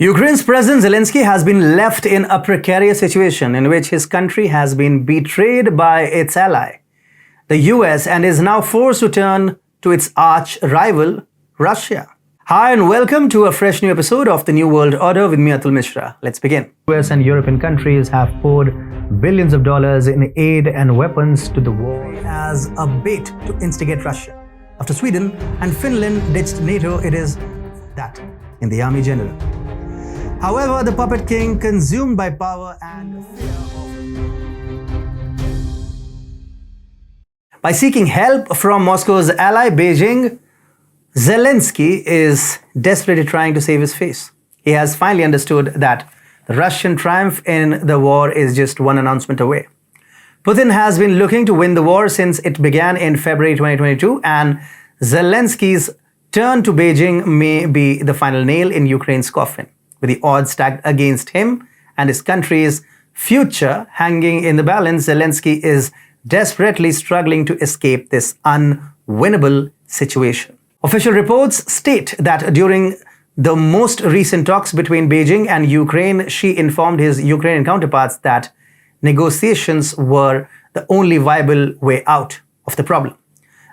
Ukraine's President Zelensky has been left in a precarious situation in which his country has been betrayed by its ally, the US, and is now forced to turn to its arch rival, Russia. Hi and welcome to a fresh new episode of the New World Order with me, Atul Mishra. Let's begin. US and European countries have poured billions of dollars in aid and weapons to the war as a bait to instigate Russia. After Sweden and Finland ditched NATO, it is that in the army general. However, the puppet king, consumed by power and fear by seeking help from Moscow's ally Beijing, Zelensky is desperately trying to save his face. He has finally understood that the Russian triumph in the war is just one announcement away. Putin has been looking to win the war since it began in February 2022, and Zelensky's turn to Beijing may be the final nail in Ukraine's coffin. With the odds stacked against him and his country's future hanging in the balance, Zelensky is desperately struggling to escape this unwinnable situation. Official reports state that during the most recent talks between Beijing and Ukraine, Xi informed his Ukrainian counterparts that negotiations were the only viable way out of the problem.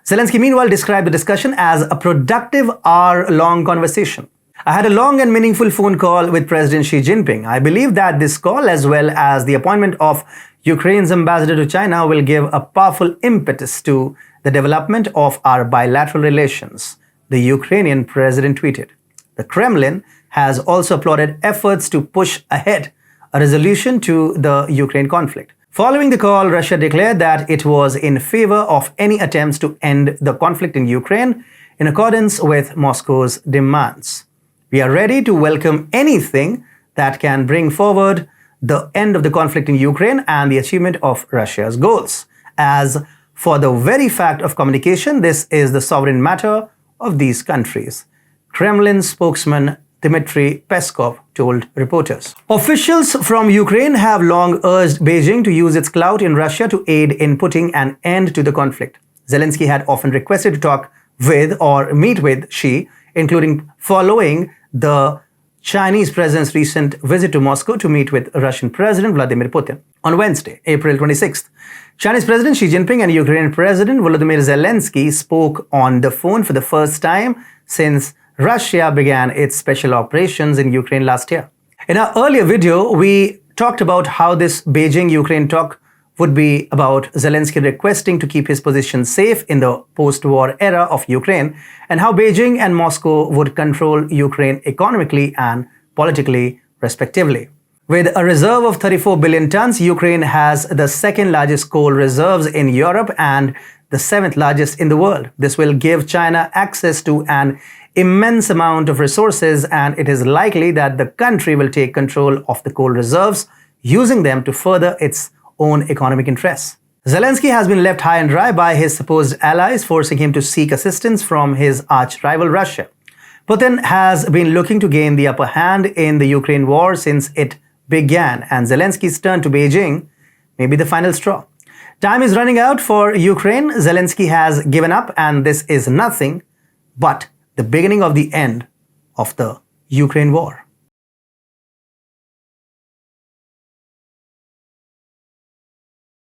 Zelensky, meanwhile, described the discussion as a productive hour-long conversation. I had a long and meaningful phone call with President Xi Jinping. I believe that this call, as well as the appointment of Ukraine's ambassador to China, will give a powerful impetus to the development of our bilateral relations, the Ukrainian president tweeted. The Kremlin has also applauded efforts to push ahead a resolution to the Ukraine conflict. Following the call, Russia declared that it was in favor of any attempts to end the conflict in Ukraine in accordance with Moscow's demands. We are ready to welcome anything that can bring forward the end of the conflict in Ukraine and the achievement of Russia's goals. As for the very fact of communication, this is the sovereign matter of these countries, Kremlin spokesman Dmitry Peskov told reporters. Officials from Ukraine have long urged Beijing to use its clout in Russia to aid in putting an end to the conflict. Zelensky had often requested to talk with or meet with Xi, including following the Chinese president's recent visit to Moscow to meet with Russian President Vladimir Putin. On Wednesday, April 26th, Chinese President Xi Jinping and Ukrainian President Volodymyr Zelensky spoke on the phone for the first time since Russia began its special operations in Ukraine last year. In our earlier video, we talked about how this Beijing-Ukraine talk would be about Zelensky requesting to keep his position safe in the post-war era of Ukraine, and how Beijing and Moscow would control Ukraine economically and politically, respectively. With a reserve of 34 billion tons, Ukraine has the second largest coal reserves in Europe and the seventh largest in the world. This will give China access to an immense amount of resources, and it is likely that the country will take control of the coal reserves, using them to further its own economic interests. Zelensky has been left high and dry by his supposed allies, forcing him to seek assistance from his arch-rival Russia. Putin has been looking to gain the upper hand in the Ukraine war since it began, and Zelensky's turn to Beijing may be the final straw. Time is running out for Ukraine. Zelensky has given up, and this is nothing but the beginning of the end of the Ukraine war.